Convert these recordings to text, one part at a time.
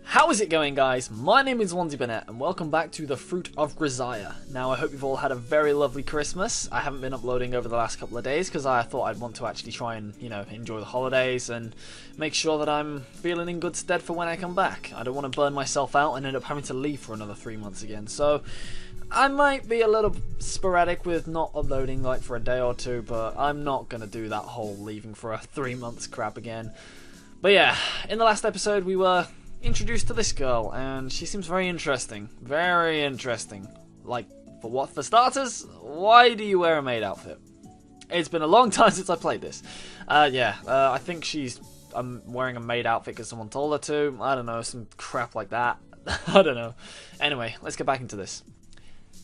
How is it going, guys? My name is Wanzi Burnett and welcome back to the Fruit of Grisaia. Now I hope you've all had a very lovely Christmas. I haven't been uploading over the last couple of days because I thought I'd want to actually try and, enjoy the holidays and make sure that I'm feeling in good stead for when I come back. I don't want to burn myself out and end up having to leave for another 3 months again. So I might be a little sporadic with not uploading like for a day or two, but I'm not going to do that whole leaving for a 3 months crap again. But yeah, in the last episode we were introduced to this girl, and she seems very interesting. Very interesting. Like, for starters, why do you wear a maid outfit? It's been a long time since I played this. I think she's wearing a maid outfit because someone told her to. I don't know, some crap like that. I don't know. Anyway, let's get back into this.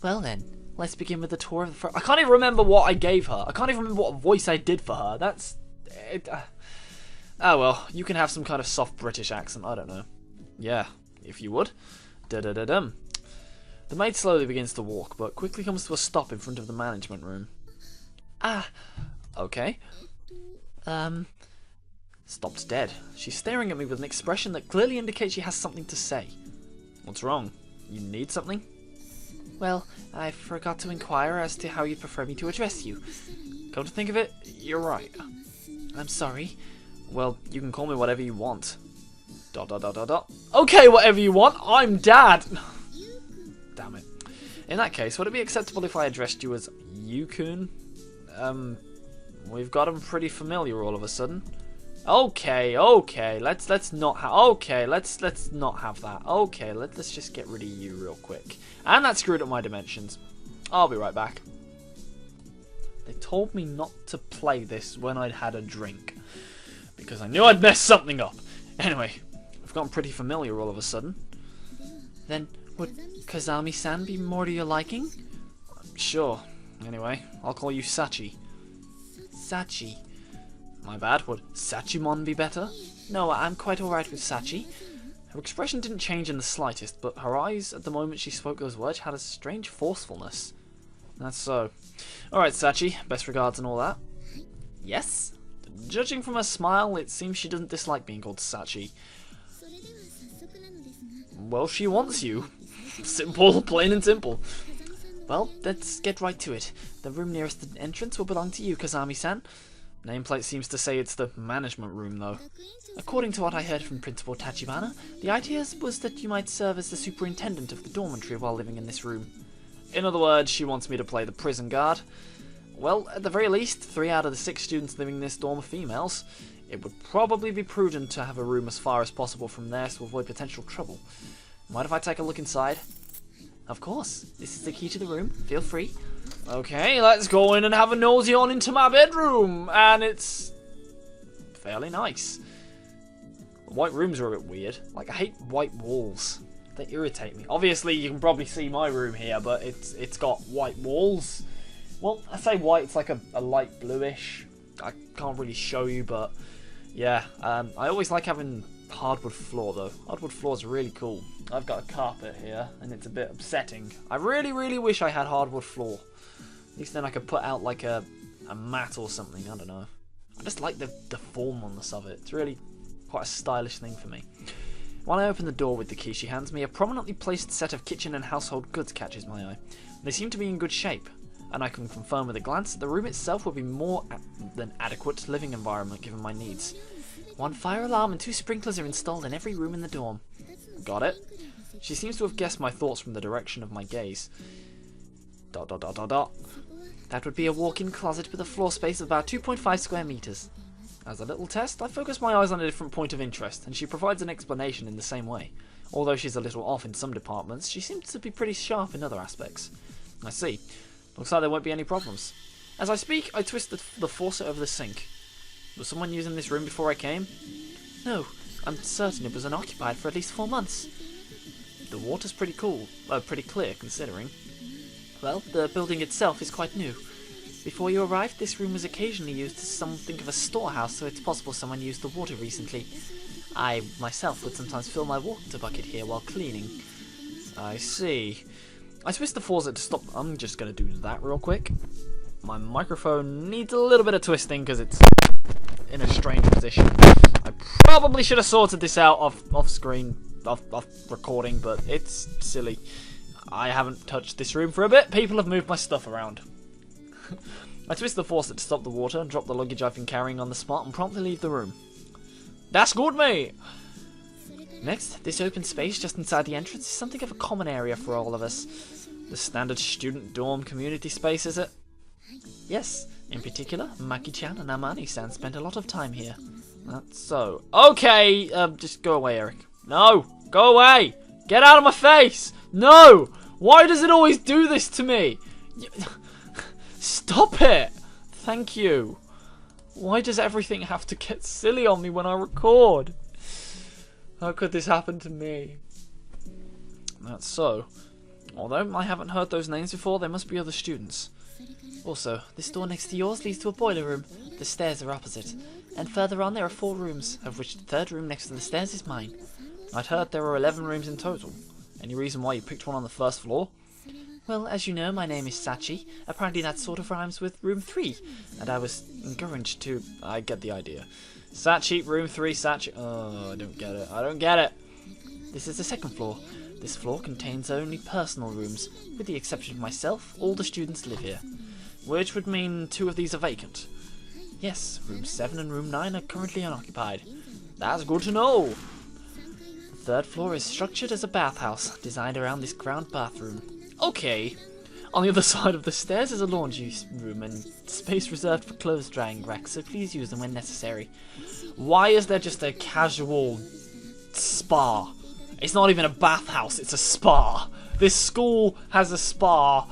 Well then, let's begin with the tour of the I can't even remember what I gave her. I can't even remember what voice I did for her. That's... Oh well, you can have some kind of soft British accent, I don't know. Yeah, if you would. Da-da-da-dum. The maid slowly begins to walk, but quickly comes to a stop in front of the management room. Ah, okay. Stops dead. She's staring at me with an expression that clearly indicates she has something to say. What's wrong? You need something? Well, I forgot to inquire as to how you'd prefer me to address you. Come to think of it, you're right. I'm sorry. Well, you can call me whatever you want. ... Okay, whatever you want. I'm Dad. Damn it. In that case, would it be acceptable if I addressed you as Yukun? We've got them pretty familiar all of a sudden. Okay. Let's not have that. Okay, let's just get rid of you real quick. And that screwed up my dimensions. I'll be right back. They told me not to play this when I'd had a drink, because I knew I'd mess something up. Anyway, we've gotten pretty familiar all of a sudden. Then, would Kazami-san be more to your liking? Sure. Anyway, I'll call you Sachi. Sachi. My bad, would Sachimon be better? No, I'm quite alright with Sachi. Her expression didn't change in the slightest, but her eyes, at the moment she spoke those words, had a strange forcefulness. That's so. Alright, Sachi, best regards and all that. Yes? Judging from her smile, it seems she doesn't dislike being called Sachi. Well, she wants you. Simple, plain and simple. Well, let's get right to it. The room nearest the entrance will belong to you, Kazami-san. Nameplate seems to say it's the management room, though. According to what I heard from Principal Tachibana, the idea was that you might serve as the superintendent of the dormitory while living in this room. In other words, she wants me to play the prison guard. Well, at the very least, 3 out of the 6 students living in this dorm are females. It would probably be prudent to have a room as far as possible from there to avoid potential trouble. Mind if I take a look inside? Of course. This is the key to the room. Feel free. Okay, let's go in and have a nosy on into my bedroom. And it's fairly nice. White rooms are a bit weird. Like, I hate white walls. They irritate me. Obviously, you can probably see my room here, but it's got white walls. Well, I say white, it's like a light bluish. I can't really show you, but yeah. I always like having hardwood floor, though. Hardwood floors are really cool. I've got a carpet here, and it's a bit upsetting. I really wish I had hardwood floor. At least then I could put out like a mat or something, I don't know. I just like the formness of it. It's really quite a stylish thing for me. While I open the door with the key she hands me, a prominently placed set of kitchen and household goods catches my eye. They seem to be in good shape, and I can confirm with a glance that the room itself would be more than adequate living environment given my needs. 1 fire alarm and 2 sprinklers are installed in every room in the dorm. Got it. She seems to have guessed my thoughts from the direction of my gaze. ... That would be a walk-in closet with a floor space of about 2.5 square meters. As a little test, I focus my eyes on a different point of interest, and she provides an explanation in the same way. Although she's a little off in some departments, she seems to be pretty sharp in other aspects. I see. Looks like there won't be any problems. As I speak, I twist the faucet over the sink. Was someone using this room before I came? No, I'm certain it was unoccupied for at least 4 months. The water's pretty clear, considering. Well, the building itself is quite new. Before you arrived, this room was occasionally used as something of a storehouse, so it's possible someone used the water recently. I, myself, would sometimes fill my water bucket here while cleaning. I see. I twist the faucet to stop. I'm just going to do that real quick. My microphone needs a little bit of twisting because it's in a strange position. I probably should have sorted this out off screen of recording, but it's silly. I haven't touched this room for a bit. People have moved my stuff around. I twist the faucet to stop the water and drop the luggage I've been carrying on the spot and promptly leave the room. That's good, mate! Next, this open space just inside the entrance is something of a common area for all of us. The standard student dorm community space, is it? Yes, in particular, Maki-chan and Amani-san spent a lot of time here. That's so. Okay, just go away, Eric. No! Go away! Get out of my face! No! Why does it always do this to me? Stop it! Thank you. Why does everything have to get silly on me when I record? How could this happen to me? That's so. Although I haven't heard those names before, there must be other students. Also, this door next to yours leads to a boiler room. The stairs are opposite. And further on there are 4 rooms, of which the third room next to the stairs is mine. I'd heard there were 11 rooms in total. Any reason why you picked one on the first floor? Well, as you know, my name is Sachi. Apparently that sort of rhymes with room 3. And I was encouraged to... I get the idea. Sachi, room 3, Sachi... Oh, I don't get it. I don't get it. This is the second floor. This floor contains only personal rooms. With the exception of myself, all the students live here. Which would mean 2 of these are vacant. Yes, room 7 and room 9 are currently unoccupied. That's good to know. The third floor is structured as a bathhouse, designed around this ground bathroom. Okay. On the other side of the stairs is a laundry room and space reserved for clothes drying racks, so please use them when necessary. Why is there just a casual spa? It's not even a bathhouse, it's a spa. This school has a spa.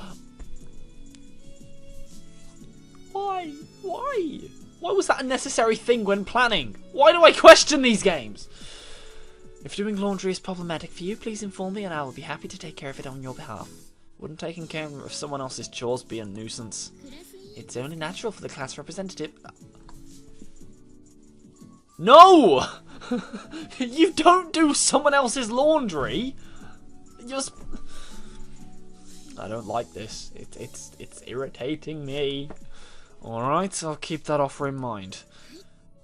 Why? Why? Why was that a necessary thing when planning? Why do I question these games? If doing laundry is problematic for you, please inform me and I will be happy to take care of it on your behalf. Wouldn't taking care of someone else's chores be a nuisance? It's only natural for the class representative... No! You don't do someone else's laundry! Just... I don't like this. It's irritating me. Alright, I'll keep that offer in mind.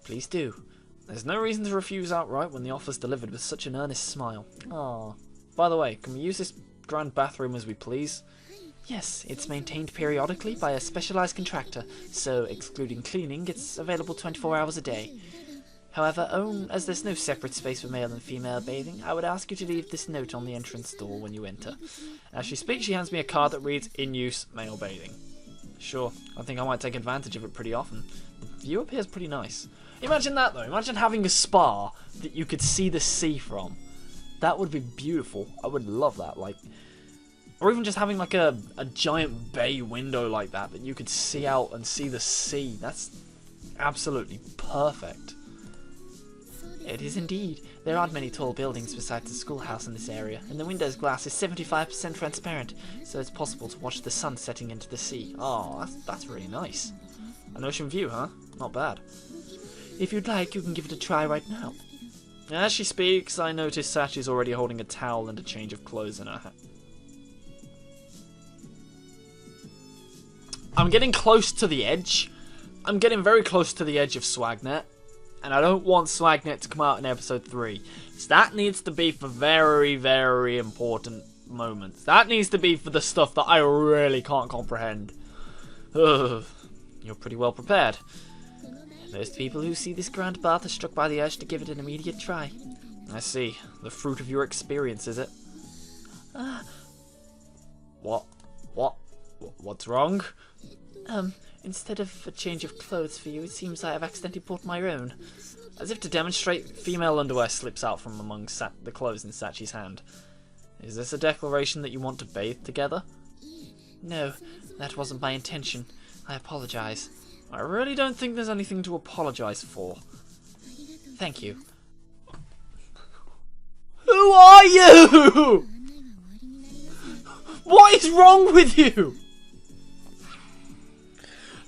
Please do. There's no reason to refuse outright when the offer's delivered with such an earnest smile. Ah. By the way, can we use this grand bathroom as we please? Yes, it's maintained periodically by a specialised contractor, so excluding cleaning, it's available 24 hours a day. However, as there's no separate space for male and female bathing, I would ask you to leave this note on the entrance door when you enter. As she speaks, she hands me a card that reads, "In use, male bathing." Sure, I think I might take advantage of it pretty often. The view appears pretty nice. Imagine that though, imagine having a spa that you could see the sea from. That would be beautiful. I would love that, like... Or even just having like a giant bay window like that you could see out and see the sea. That's absolutely perfect. It is indeed. There aren't many tall buildings besides the schoolhouse in this area, and the window's glass is 75% transparent, so it's possible to watch the sun setting into the sea. Oh, that's really nice. An ocean view, huh? Not bad. If you'd like, you can give it a try right now. As she speaks, I notice Sachi's already holding a towel and a change of clothes in her hand. I'm getting close to the edge. I'm getting very close to the edge of Swagnet. And I don't want Swagnet to come out in episode 3. So that needs to be for very, very important moments. That needs to be for the stuff that I really can't comprehend. Ugh. You're pretty well prepared. Most people who see this grand bath are struck by the urge to give it an immediate try. I see. The fruit of your experience, is it? What's wrong? Instead of a change of clothes for you, it seems I have accidentally bought my own. As if to demonstrate, female underwear slips out from among the clothes in Sachi's hand. Is this a declaration that you want to bathe together? No, that wasn't my intention. I apologise. I really don't think there's anything to apologise for. Thank you. Who are you? What is wrong with you?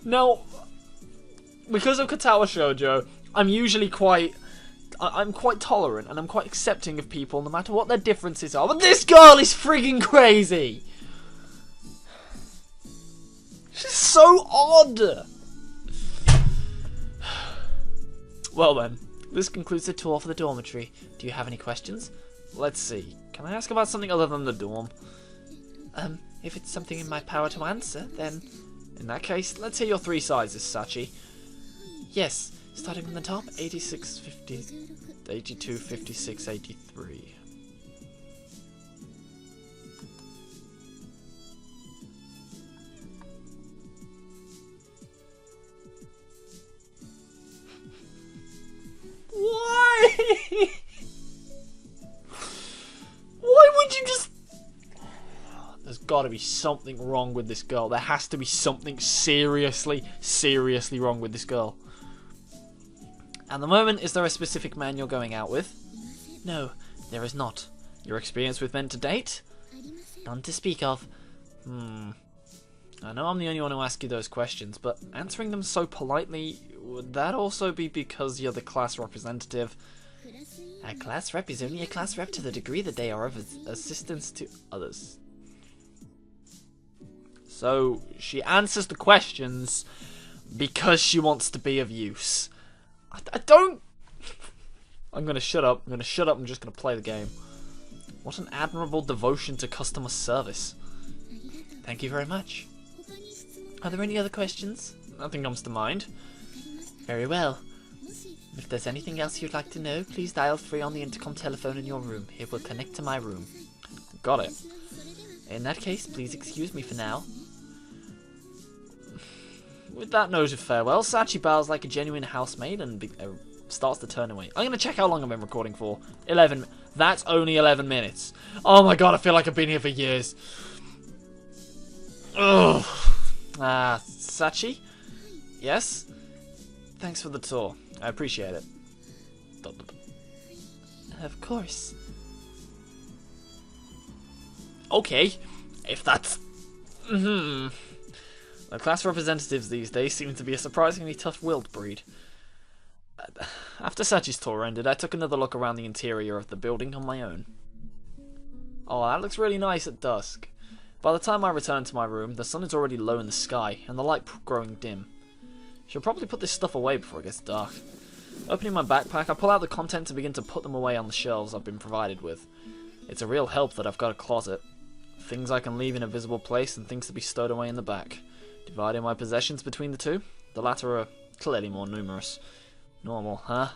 Now, because of Katawa Shoujo, I'm usually quite tolerant and I'm quite accepting of people no matter what their differences are. But this girl is frigging crazy! She's so odd! Well then, this concludes the tour for the dormitory. Do you have any questions? let's see. Can I ask about something other than the dorm? If it's something in my power to answer, then... In that case, let's hear your 3 sizes, Sachi. Yes, starting from the top, 86, 50, 82, 56, 83. Why? Why would you just... There's got to be something wrong with this girl. There has to be something seriously, seriously wrong with this girl. At the moment, is there a specific man you're going out with? No, there is not. Your experience with men to date? None to speak of. I know I'm the only one who asks you those questions, but answering them so politely, would that also be because you're the class representative? A class rep is only a class rep to the degree that they are of Assistance to others. So, she answers the questions because she wants to be of use. I don't... I'm going to shut up. I'm just going to play the game. What an admirable devotion to customer service. Thank you very much. Are there any other questions? Nothing comes to mind. Very well. If there's anything else you'd like to know, please dial 3 on the intercom telephone in your room. It will connect to my room. Got it. In that case, please excuse me for now. With that note of farewell, Sachi bows like a genuine housemaid and starts to turn away. I'm going to check how long I've been recording for. 11. That's only 11 minutes. Oh my god, I feel like I've been here for years. Ugh. Sachi? Yes? Thanks for the tour. I appreciate it. Of course. Okay. If that's... The class representatives these days seem to be a surprisingly tough-willed breed. After Sachi's tour ended, I took another look around the interior of the building on my own. Oh, that looks really nice at dusk. By the time I return to my room, the sun is already low in the sky, and the light growing dim. Should probably put this stuff away before it gets dark. Opening my backpack, I pull out the contents and begin to put them away on the shelves I've been provided with. It's a real help that I've got a closet. Things I can leave in a visible place and things to be stowed away in the back. Dividing my possessions between the two, the latter are clearly more numerous. Normal, huh?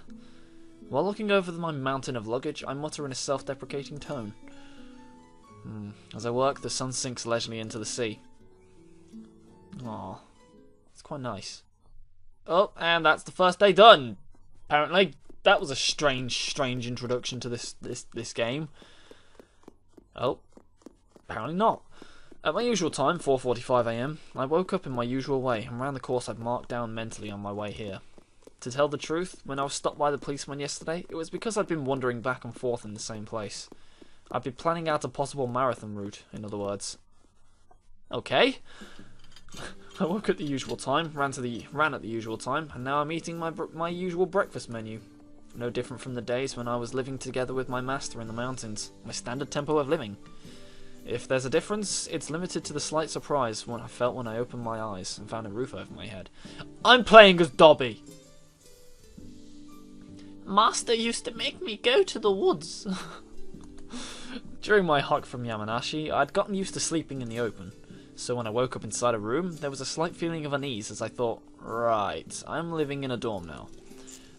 While looking over my mountain of luggage, I mutter in a self-deprecating tone. As I work, the sun sinks leisurely into the sea. Aw, it's quite nice. Oh, and that's the first day done. Apparently, that was a strange introduction to this game. Oh, apparently not. At my usual time, 4:45 AM, I woke up in my usual way and ran the course I'd marked down mentally on my way here. To tell the truth, when I was stopped by the policeman yesterday, it was because I'd been wandering back and forth in the same place. I'd been planning out a possible marathon route, in other words. Okay. I woke at the usual time, ran at the usual time, and now I'm eating my usual breakfast menu. No different from the days when I was living together with my master in the mountains, my standard tempo of living. If there's a difference, it's limited to the slight surprise I felt when I opened my eyes and found a roof over my head. I'm playing as Dobby! Master used to make me go to the woods. During my hike from Yamanashi, I'd gotten used to sleeping in the open. So when I woke up inside a room, there was a slight feeling of unease as I thought, right, I'm living in a dorm now.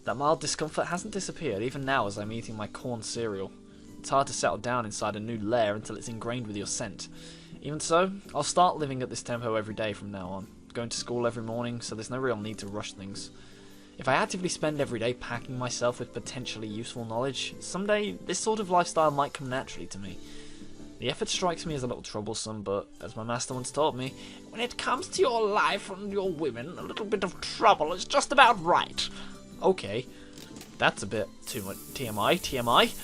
That mild discomfort hasn't disappeared, even now as I'm eating my corn cereal. It's hard to settle down inside a new lair until it's ingrained with your scent. Even so, I'll start living at this tempo every day from now on, going to school every morning, so there's no real need to rush things. If I actively spend every day packing myself with potentially useful knowledge, someday this sort of lifestyle might come naturally to me. The effort strikes me as a little troublesome, but as my master once taught me, when it comes to your life and your women, a little bit of trouble is just about right. Okay, that's a bit too much TMI.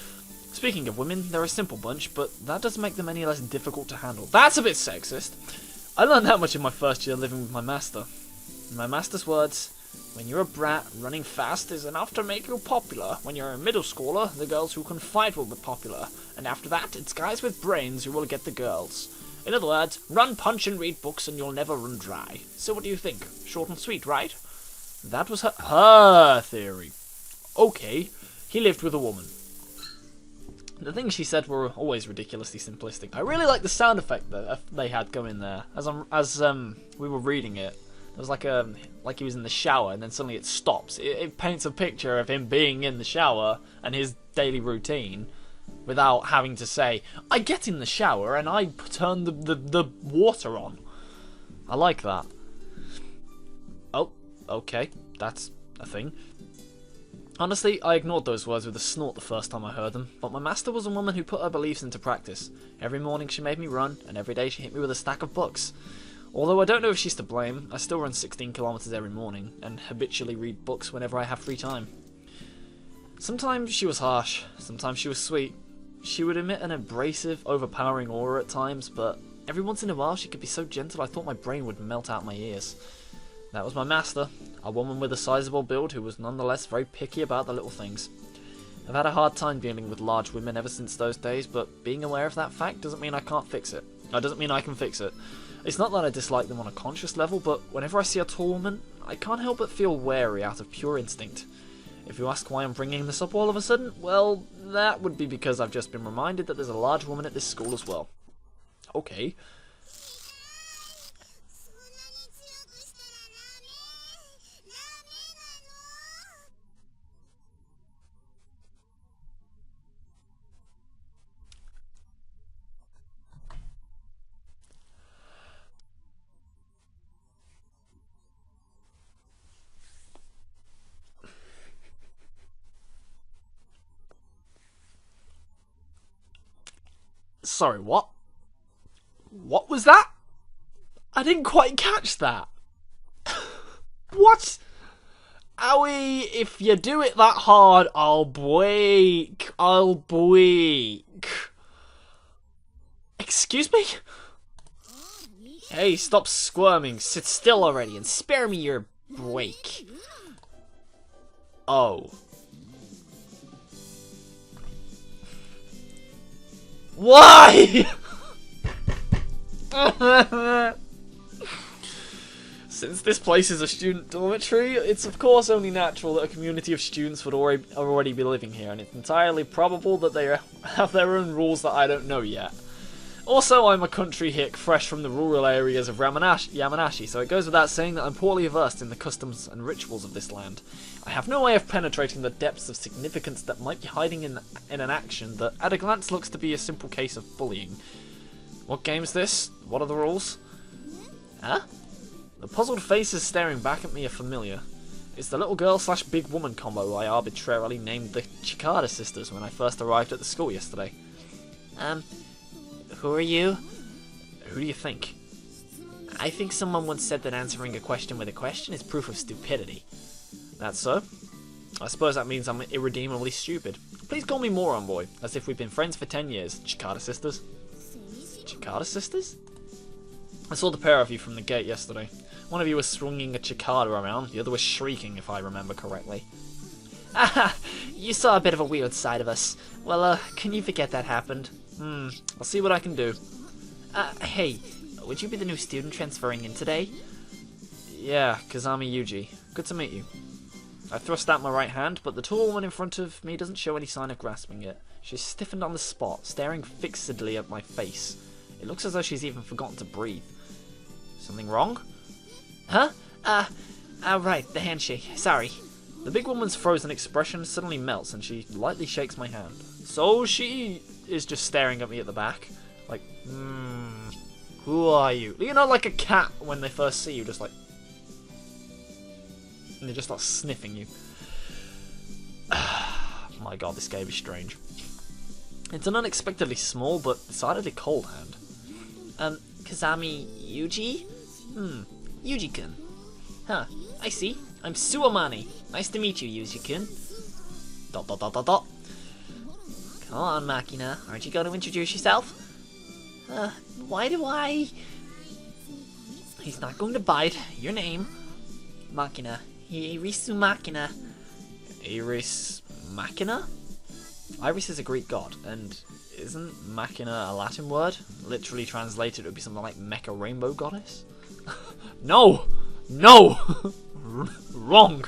Speaking of women, they're a simple bunch, but that doesn't make them any less difficult to handle. That's a bit sexist. I learned that much in my first year living with my master. In my master's words, when you're a brat, running fast is enough to make you popular. When you're a middle schooler, the girls who can fight will be popular. And after that, it's guys with brains who will get the girls. In other words, run, punch, and read books and you'll never run dry. So what do you think? Short and sweet, right? That was her theory. Okay, he lived with a woman. The things she said were always ridiculously simplistic. I really like the sound effect that they had going there. As we were reading it, it was like he was in the shower, and then suddenly it stops. It paints a picture of him being in the shower and his daily routine, without having to say, "I get in the shower and I turn the water on." I like that. Oh, okay, that's a thing. Honestly, I ignored those words with a snort the first time I heard them, but my master was a woman who put her beliefs into practice. Every morning she made me run, and every day she hit me with a stack of books. Although I don't know if she's to blame, I still run 16 kilometers every morning, and habitually read books whenever I have free time. Sometimes she was harsh, sometimes she was sweet. She would emit an abrasive, overpowering aura at times, but every once in a while she could be so gentle I thought my brain would melt out my ears. That was my master, a woman with a sizable build who was nonetheless very picky about the little things. I've had a hard time dealing with large women ever since those days, but being aware of that fact doesn't mean I can't fix it. It doesn't mean I can fix it. It's not that I dislike them on a conscious level, but whenever I see a tall woman, I can't help but feel wary out of pure instinct. If you ask why I'm bringing this up all of a sudden, well, that would be because I've just been reminded that there's a large woman at this school as well. Okay. Sorry, what? What was that? I didn't quite catch that. What? Owie, if you do it that hard, I'll break. I'll break. Excuse me? Hey, stop squirming. Sit still already and spare me your break. Oh. Why? Since this place is a student dormitory, it's of course only natural that a community of students would already be living here, and it's entirely probable that they have their own rules that I don't know yet. Also, I'm a country hick fresh from the rural areas of Yamanashi, so it goes without saying that I'm poorly versed in the customs and rituals of this land. I have no way of penetrating the depths of significance that might be hiding in an action that at a glance looks to be a simple case of bullying. What game's this? What are the rules? Huh? The puzzled faces staring back at me are familiar. It's the little girl / big woman combo I arbitrarily named the Chikada sisters when I first arrived at the school yesterday. Who are you? Who do you think? I think someone once said that answering a question with a question is proof of stupidity. That's so? I suppose that means I'm irredeemably stupid. Please call me Moron Boy, as if we've been friends for 10 years, Chikada sisters. Chikada sisters? I saw the pair of you from the gate yesterday. One of you was swinging a cicada around, the other was shrieking, if I remember correctly. Ah, you saw a bit of a weird side of us. Well, can you forget that happened? I'll see what I can do. Hey, would you be the new student transferring in today? Yeah, Kazami Yuji. Good to meet you. I thrust out my right hand, but the tall woman in front of me doesn't show any sign of grasping it. She's stiffened on the spot, staring fixedly at my face. It looks as though she's even forgotten to breathe. Something wrong? Huh? Right, the handshake. Sorry. The big woman's frozen expression suddenly melts and she lightly shakes my hand. So she is just staring at me at the back. Like, who are you? You know, like a cat when they first see you, just like... and they just start sniffing you. My god, this game is strange. It's an unexpectedly small but decidedly cold hand. Kazami Yuji? Yuji-kun. Huh, I see. I'm Suamani. Nice to meet you, Yuji-kun. ... Come on, Makina. Aren't you going to introduce yourself? Why do I... He's not going to bite. Your name? Makina. Irisu Makina. Iris... Makina? Iris is a Greek god, and isn't Makina a Latin word? Literally translated, it would be something like Mecha Rainbow Goddess? No! No! Wrong!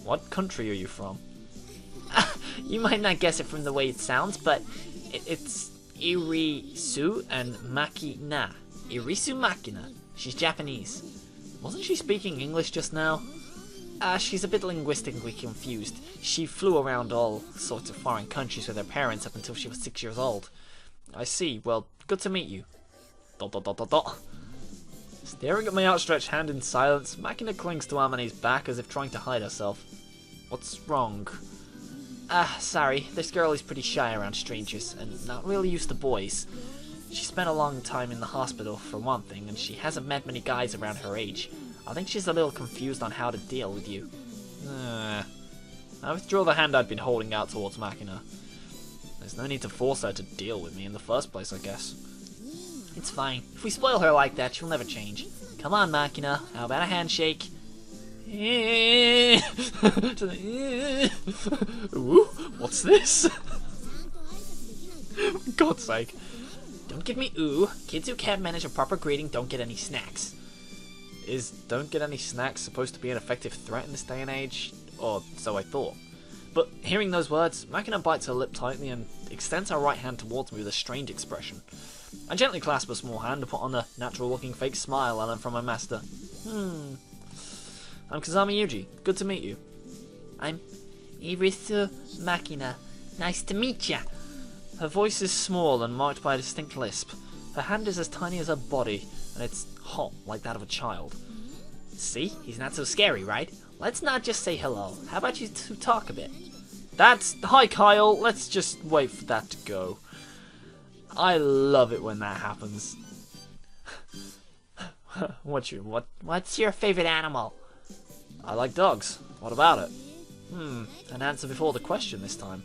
What country are you from? You might not guess it from the way it sounds, but it's Irisu and Makina. Irisu Makina. She's Japanese. Wasn't she speaking English just now? She's a bit linguistically confused. She flew around all sorts of foreign countries with her parents up until she was 6 years old. I see. Well, good to meet you. ... Staring at my outstretched hand in silence, Makina clings to Amane's back as if trying to hide herself. What's wrong? Sorry. This girl is pretty shy around strangers and not really used to boys. She spent a long time in the hospital, for one thing, and she hasn't met many guys around her age. I think she's a little confused on how to deal with you. I withdraw the hand I'd been holding out towards Makina. There's no need to force her to deal with me in the first place, I guess. It's fine. If we spoil her like that, she'll never change. Come on, Makina. How about a handshake? Ooh, what's this? For God's sake. Don't give me ooh. Kids who can't manage a proper greeting don't get any snacks. Is don't get any snacks supposed to be an effective threat in this day and age? Or so I thought. But hearing those words, Makina bites her lip tightly and extends her right hand towards me with a strained expression. I gently clasp her small hand to put on a natural-looking fake smile I learned from my master. I'm Kazami Yuji. Good to meet you. I'm Irisu Makina. Nice to meet ya. Her voice is small and marked by a distinct lisp. Her hand is as tiny as her body, and it's hot like that of a child. See? He's not so scary, right? Let's not just say hello. How about you two talk a bit? Hi Kyle, let's just wait for that to go. I love it when that happens. What's your favorite animal? I like dogs. What about it? An answer before the question this time.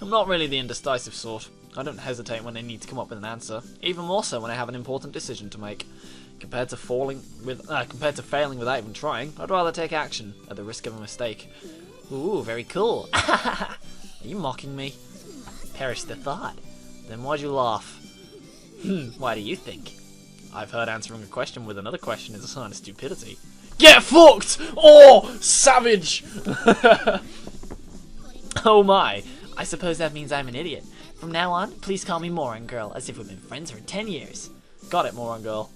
I'm not really the indecisive sort. I don't hesitate when I need to come up with an answer, even more so when I have an important decision to make. Compared to failing without even trying, I'd rather take action at the risk of a mistake. Ooh, very cool. Are you mocking me? Perish the thought. Then why'd you laugh? Why do you think? I've heard answering a question with another question is a sign of stupidity. Get fucked! Oh, savage! Oh my, I suppose that means I'm an idiot. From now on, please call me Moron Girl, as if we've been friends for 10 years. Got it, Moron Girl.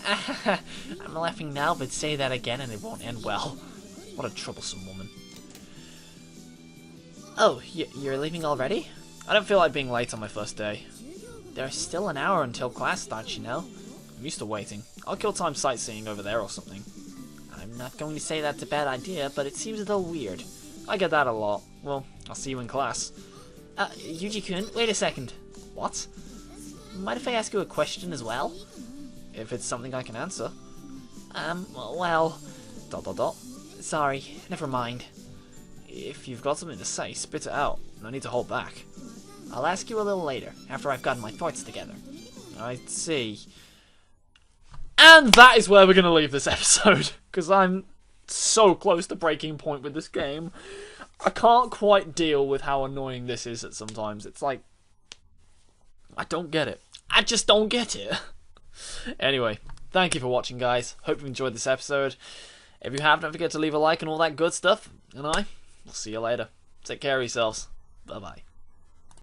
I'm laughing now, but say that again and it won't end well. What a troublesome woman. Oh, you're leaving already? I don't feel like being late on my first day. There's still an hour until class starts, you know. I'm used to waiting. I'll kill time sightseeing over there or something. I'm not going to say that's a bad idea, but it seems a little weird. I get that a lot. Well, I'll see you in class. Yuji-kun, wait a second. What? Mind if I ask you a question as well? If it's something I can answer. Well... ... Sorry, never mind. If you've got something to say, spit it out. No need to hold back. I'll ask you a little later, after I've gotten my thoughts together. I see. And that is where we're going to leave this episode, because I'm so close to breaking point with this game. I can't quite deal with how annoying this is at sometimes. It's like, I don't get it. I just don't get it. Anyway, thank you for watching, guys. Hope you enjoyed this episode. If you have, don't forget to leave a like and all that good stuff. And I will see you later. Take care of yourselves. Bye-bye.